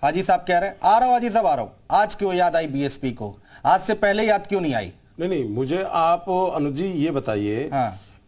हाजी साहब कह रहे हैं, आ रहा हूं हाजी साहब, आ रहा हूं। आज क्यों याद आई बीएसपी को? आज से पहले याद क्यों नहीं आई? नहीं, मुझे आप अनुज जी ये बताइए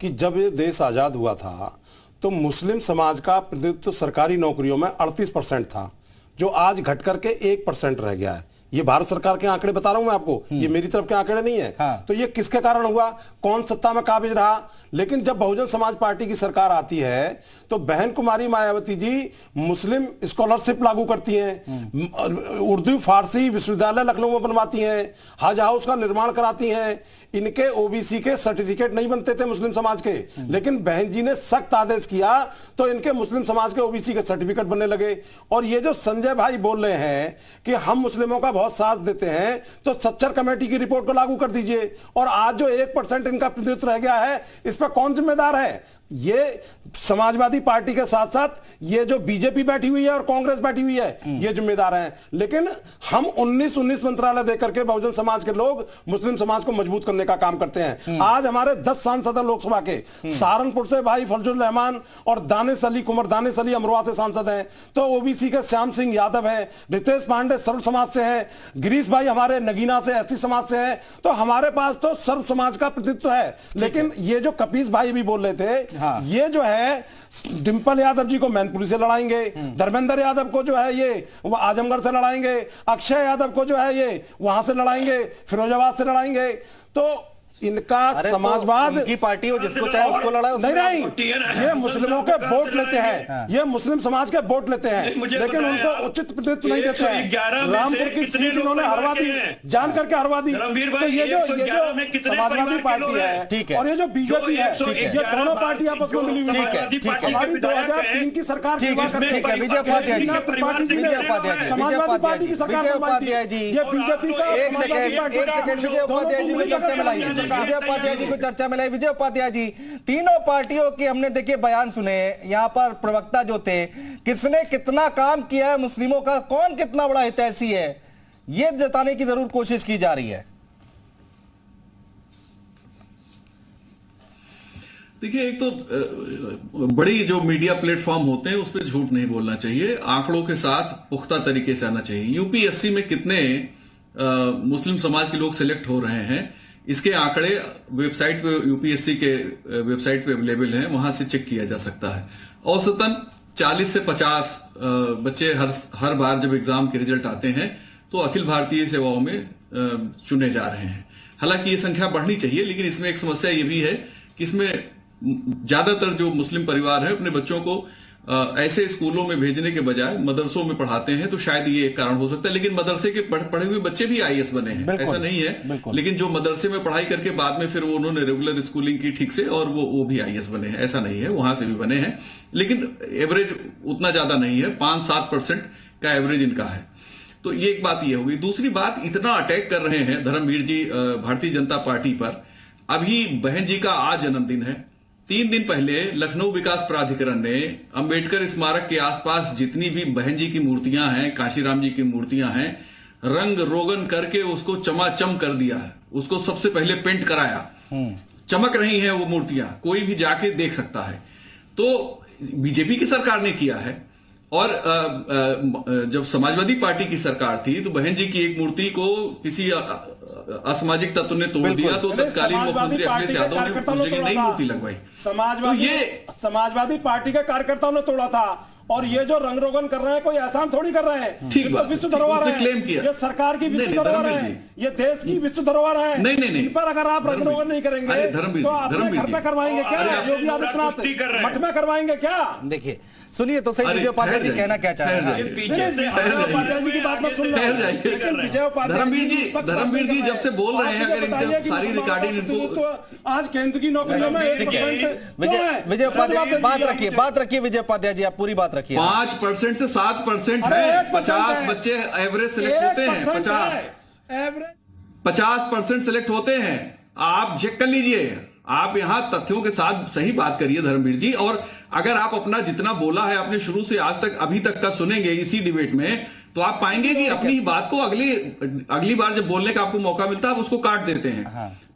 कि जब ये देश आजाद हुआ था तो मुस्लिम समाज का प्रतिनिधित्व सरकारी नौकरियों में 38% था, जो आज घट करके 1% रह गया है। ये भारत सरकार के आंकड़े बता रहा हूं मैं आपको, ये मेरी तरफ के आंकड़े नहीं है। तो ये किसके कारण हुआ? कौन सत्ता में काबिज रहा? लेकिन जब बहुजन समाज पार्टी की सरकार आती है तो बहन कुमारी मायावती जी मुस्लिम स्कॉलरशिप लागू करती हैं, उर्दू फारसी विश्वविद्यालय लखनऊ में बनवाती हैं, हज हाउस का निर्माण कराती हैं। इनके ओबीसी के सर्टिफिकेट नहीं बनते थे मुस्लिम समाज के, लेकिन बहन जी ने सख्त आदेश किया तो इनके मुस्लिम समाज के ओबीसी के सर्टिफिकेट बनने लगे। और ये जो संजय भाई बोल रहे हैं कि हम मुस्लिमों का बहुत साथ देते हैं, तो सच्चर कमेटी की रिपोर्ट को लागू कर दीजिए। और आज जो 1% इनका प्रतिनिधित्व रह गया है, इस पर कौन जिम्मेदार है? ये समाजवादी पार्टी के साथ साथ ये जो बीजेपी बैठी हुई है और कांग्रेस बैठी हुई है, ये जिम्मेदार हैं। लेकिन हम 19 मंत्रालय देकर के बहुजन समाज के लोग मुस्लिम समाज को मजबूत करने का काम करते हैं। आज हमारे 10 सांसद हैं लोकसभा के, सहारनपुर से भाई फजलुर रहमान और दानिश अली, कुंवर दानिश अली अमरोहा से सांसद हैं। तो ओबीसी के श्याम सिंह यादव हैं, रितेश पांडे सर्व समाज से हैं, गिरीश भाई हमारे नगीना से एससी समाज से हैं। तो हमारे पास तो सर्व समाज का प्रतिनिधित्व है। लेकिन ये जो कपीस भाई भी बोल रहे थे, ये जो है डिंपल यादव जी को मैनपुरी से लड़ाएंगे, धर्मेंद्र यादव को जो है ये आजमगढ़ से लड़ाएंगे, अक्षय यादव को जो है ये वहां से लड़ाएंगे, फिरोजाबाद से लड़ाएंगे। तो इनका समाजवाद की पार्टी हो, जिसको चाहे उसको लड़ाओ। नहीं, ये मुस्लिमों के वोट लेते हैं, ये मुस्लिम समाज के वोट लेते हैं, लेकिन उनको उचित प्रतिनिधित्व नहीं देते हैं। रामपुर की सीट उन्होंने हरवा दी, जान करके हरवा दी। तो ये जो समाजवादी पार्टी है और ये जो बीजेपी है, ये दोनों पार्टी आपस में मिली हुई है। हमारी 2003 की सरकार विजय उपाध्याय जी, समाजवादी पार्टी की सरकार, ये बीजेपी का विजय उपाध्याय जी को चर्चा में लाइए, विजय उपाध्याय जी को चर्चा में लाइए। विजय उपाध्याय जी, तीनों पार्टियों के हमने देखिए बयान सुने, यहां पर प्रवक्ता जो थे, किसने कितना काम किया है मुस्लिमों का, कौन कितना बड़ा हितैषी है, यह जताने की जरूर कोशिश की जा रही है। देखिए, एक तो बड़ी जो मीडिया प्लेटफॉर्म होते हैं उस पर झूठ नहीं बोलना चाहिए, आंकड़ों के साथ पुख्ता तरीके से आना चाहिए। यूपीएससी में कितने मुस्लिम समाज के लोग सिलेक्ट हो रहे हैं, इसके आंकड़े वेबसाइट पे, यूपीएससी के वेबसाइट पे अवेलेबल हैं, वहां से चेक किया जा सकता है। औसतन 40 से 50 बच्चे हर बार जब एग्जाम के रिजल्ट आते हैं तो अखिल भारतीय सेवाओं में चुने जा रहे हैं। हालांकि ये संख्या बढ़नी चाहिए, लेकिन इसमें एक समस्या ये भी है कि इसमें ज्यादातर जो मुस्लिम परिवार है अपने बच्चों को ऐसे स्कूलों में भेजने के बजाय मदरसों में पढ़ाते हैं, तो शायद ये एक कारण हो सकता है। लेकिन मदरसे के पढ़े हुए बच्चे भी आईएएस बने हैं, ऐसा नहीं है। लेकिन जो मदरसे में पढ़ाई करके बाद में फिर वो उन्होंने रेगुलर स्कूलिंग की ठीक से, और वो भी आईएएस बने हैं, ऐसा नहीं है, वहां से भी बने हैं। लेकिन एवरेज उतना ज्यादा नहीं है, 5-7% का एवरेज इनका है। तो ये एक बात ये होगी। दूसरी बात, इतना अटैक कर रहे हैं धर्मवीर जी भारतीय जनता पार्टी पर। अभी बहन जी का आज जन्मदिन है। 3 दिन पहले लखनऊ विकास प्राधिकरण ने अंबेडकर स्मारक के आसपास जितनी भी बहन जी की मूर्तियां हैं, काशीराम जी की मूर्तियां हैं, रंग रोगन करके उसको चमाचम कर दिया है। उसको सबसे पहले पेंट कराया, चमक रही हैं वो मूर्तियां, कोई भी जाके देख सकता है। तो बीजेपी की सरकार ने किया है। और जब समाजवादी पार्टी की सरकार थी तो बहन जी की एक मूर्ति को किसी असामाजिक तत्व ने तोड़ दिया, तो तत्कालीन मुख्यमंत्री अखिलेश यादव ने नई मूर्ति लगवाई। समाजवादी पार्टी के कार्यकर्ताओं ने तोड़ा था। और ये जो रंग रोगन कर रहे हैं कोई एहसान थोड़ी कर रहे हैं, ठीक तो विश्व धरोहर है, ये सरकार की विश्व धरोहर है, ये देश की विश्व धरोहर है। नहीं, इन पर अगर आप रंग रोगन नहीं करेंगे तो अपने घर में करवाएंगे क्या? योगी आदित्यनाथ मठ में करवाएंगे क्या? देखिए, सुनिए तो सही, विजय उपाध्याय जी कहना क्या चाह रहे हैं? विजय उपाध्याय जी की बात में सुन रहे हैं, लेकिन विजय उपाध्याय धर्मवीर जी जब से बोल रहे हैं, अगर सारी रिकॉर्डिंग आज केंद्र की नौकरियों में 1% विजय उपाध्याय बात रखिए विजय उपाध्याय जी, आप पूरी बात रखिए। 5% से 7% है, 50 बच्चे एवरेज सिलेक्ट होते हैं, 50% सिलेक्ट होते हैं। आप चेक कर लीजिए, आप यहां तथ्यों के साथ सही बात करिए धर्मवीर जी। और अगर आप अपना जितना बोला है आपने शुरू से आज तक अभी तक का सुनेंगे इसी डिबेट में, तो आप पाएंगे कि अपनी बात को अगली बार जब बोलने का आपको मौका मिलता है आप उसको काट देते हैं।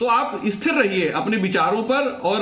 तो आप स्थिर रहिए अपने विचारों पर, और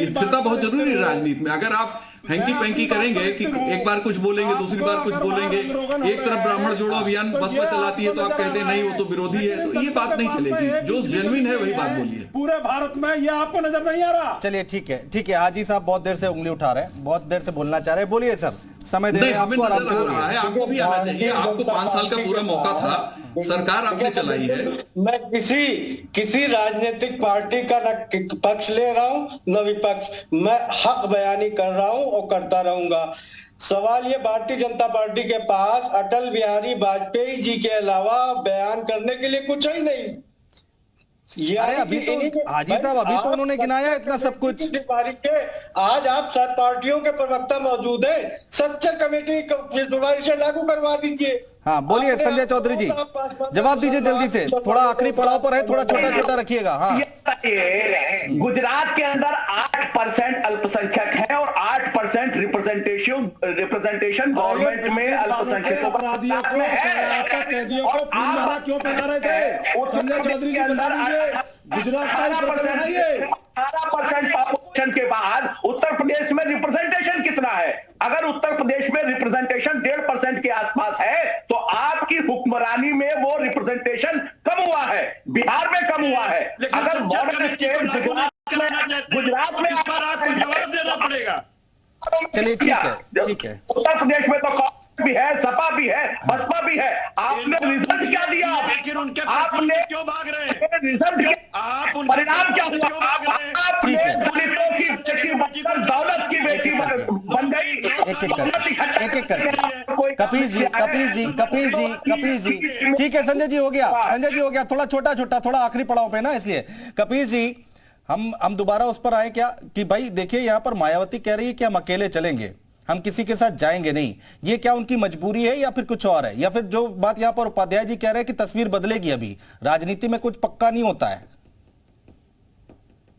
स्थिरता बहुत जरूरी है राजनीति में। अगर आप हैंकी पैंकी करेंगे कि एक बार कुछ बोलेंगे, दूसरी बार कुछ बोलेंगे। एक तरफ ब्राह्मण जोड़ो अभियान बसपा चलाती है तो आप कहते हैं नहीं वो तो विरोधी है, तो ये बात नहीं चलेगी। जो जेन्युइन है वही बात बोलिए। पूरे भारत में ये आपको नजर नहीं आ रहा? चलिए ठीक है, ठीक है। हाजी साहब बहुत देर से उंगली उठा रहे हैं, बहुत देर से बोलना चाह रहे हैं, बोलिए सर, समय दे रहे हैं आपको, आराम से बोलिए। है आपको भी आना चाहिए, आपको 5 साल का पूरा मौका था, सरकार आपने चलाई है। मैं किसी राजनीतिक पार्टी का न पक्ष ले रहा हूं न विपक्ष, मैं हक बयानी कर रहा हूं और करता रहूंगा। सवाल ये भारतीय जनता पार्टी के पास अटल बिहारी वाजपेयी जी के अलावा बयान करने के लिए कुछ ही नहीं। अरे अभी तो हाजी साहब अभी तो उन्होंने गिनाया इतना सब कुछ। आज आप सब पार्टियों के प्रवक्ता मौजूद है, सच्चर कमेटी दोबारा से लागू करवा दीजिए। हाँ बोलिए संजय चौधरी जी, जवाब दीजिए जल्दी से, थोड़ा आखिरी पड़ाव पर है, थोड़ा छोटा छोटा रखिएगा। हाँ गुजरात के अंदर 8% अल्पसंख्यक है और 8% रिप्रेजेंटेशन गवर्नमेंट में अल्पसंख्यकों का क्यों पहना रहे थे? संजय चौधरी जी बता दीजिए, गुजरात का 18% पॉपुलेशन के बाद उत्तर प्रदेश में रिप्रेजेंटेशन कितना है? अगर उत्तर प्रदेश में रिप्रेजेंटेशन 1.5% के आसपास है तो आपकी हुक्मरानी में वो रिप्रेजेंटेशन कम हुआ है, बिहार में कम हुआ है। अगर मॉडर्न स्टेट गुजरात में आपको जवाब देना पड़ेगा। चलिए ठीक है, ठीक है। उत्तर प्रदेश में तो कांग्रेस भी है, सपा भी है, बसपा भी है। आपने रिजल्ट क्या दिया? आपने क्यों भाग रहे हैं? रिजल्ट परिणाम क्या हुआ? आपने दलितों की बेटी बनकर दौलत की बेटी बन गई। एक एक कर कपीस जी, ठीक है संजय जी हो गया, संजय जी हो गया, थोड़ा छोटा छोटा, थोड़ा आखिरी पड़ाव पे ना, इसलिए कपीस जी हम दोबारा उस पर आए क्या कि भाई देखिए यहाँ पर मायावती कह रही है कि हम अकेले चलेंगे, हम किसी के साथ जाएंगे नहीं। ये क्या उनकी मजबूरी है या फिर कुछ और है, या फिर जो बात यहाँ पर उपाध्याय जी कह रहे हैं कि तस्वीर बदलेगी, अभी राजनीति में कुछ पक्का नहीं होता है?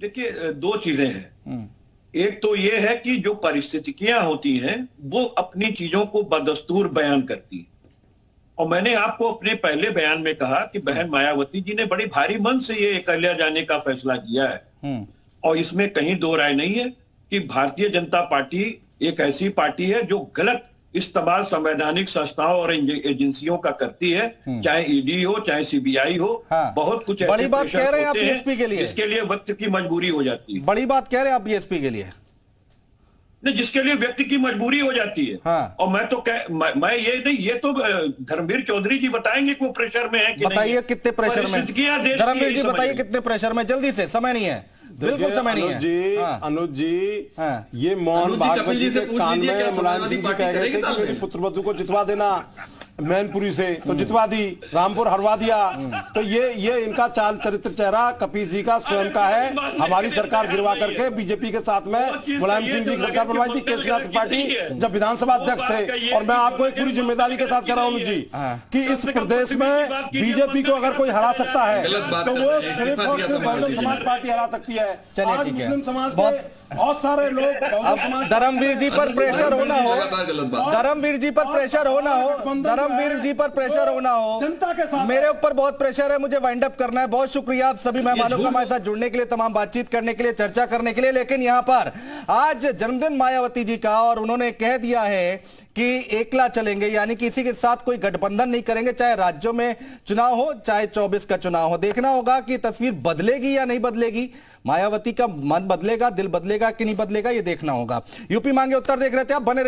देखिए दो चीजें हैं। एक तो ये है कि जो परिस्थितियां होती हैं वो अपनी चीजों को बदस्तूर बयान करती हैं, और मैंने आपको अपने पहले बयान में कहा कि बहन मायावती जी ने बड़े भारी मन से ये अकेला जाने का फैसला किया है, और इसमें कहीं दो राय नहीं है कि भारतीय जनता पार्टी एक ऐसी पार्टी है जो गलत इस्तेमाल संवैधानिक संस्थाओं और एजेंसियों का करती है, चाहे ईडी हो चाहे सीबीआई हो। हाँ। बहुत कुछ बड़ी बात कह रहे हैं आप बीएसपी के लिए, इसके लिए वक्त की मजबूरी हो जाती है। बड़ी बात कह रहे हैं आप बीएसपी के लिए, नहीं जिसके लिए व्यक्ति की मजबूरी हो जाती है। हाँ। और मैं तो मैं ये नहीं, ये तो धर्मवीर चौधरी जी बताएंगे कि वो प्रेशर में है कि बताइए कितने प्रेशर में? धर्मवीर जी बताइए कितने प्रेशर में, जल्दी से, समय नहीं है, बिल्कुल समय नहीं है। अनुज जी, ये मोहन भागवत जी के कान में मुलायम सिंह जी कह रहे थे कि मेरी पुत्रवधू को जितवा देना मैनपुरी से, तो जितवा दी, रामपुर हरवा दिया। तो ये इनका चाल चरित्र चेहरा कपीस जी का स्वयं का है। हमारी सरकार गिरवा करके बीजेपी के साथ में मुलायम सिंह जी की सरकार बनवाई थी, केसरीनाथ त्रिपाठी जब विधानसभा अध्यक्ष थे। और मैं आपको एक पूरी जिम्मेदारी के साथ कह रहा हूं जी कि इस प्रदेश में बीजेपी को अगर कोई हरा सकता है तो वो सिर्फ और सिर्फ बहुजन समाज पार्टी हरा सकती है। चलिए ठीक है, मुस्लिम समाज के बहुत सारे लोग धर्मवीर जी पर प्रेशर होना हो, धर्मवीर जी पर प्रेशर होना हो, धर्मवीर जी पर प्रेशर होना हो, जनता के साथ मेरे ऊपर बहुत प्रेशर है, मुझे वाइंड अप करना है। बहुत शुक्रिया आप सभी मेहमानों का हमारे साथ जुड़ने के लिए, तमाम बातचीत करने के लिए, चर्चा करने के लिए। लेकिन यहाँ पर आज जन्मदिन मायावती जी का, और उन्होंने कह दिया है कि एकला चलेंगे, यानी किसी के साथ कोई गठबंधन नहीं करेंगे, चाहे राज्यों में चुनाव हो चाहे 24 का चुनाव हो। देखना होगा कि तस्वीर बदलेगी या नहीं बदलेगी, मायावती का मन बदलेगा, दिल बदलेगा कि नहीं बदलेगा, ये देखना होगा। यूपी मांगे उत्तर देख रहे थे आप, बने रहिए।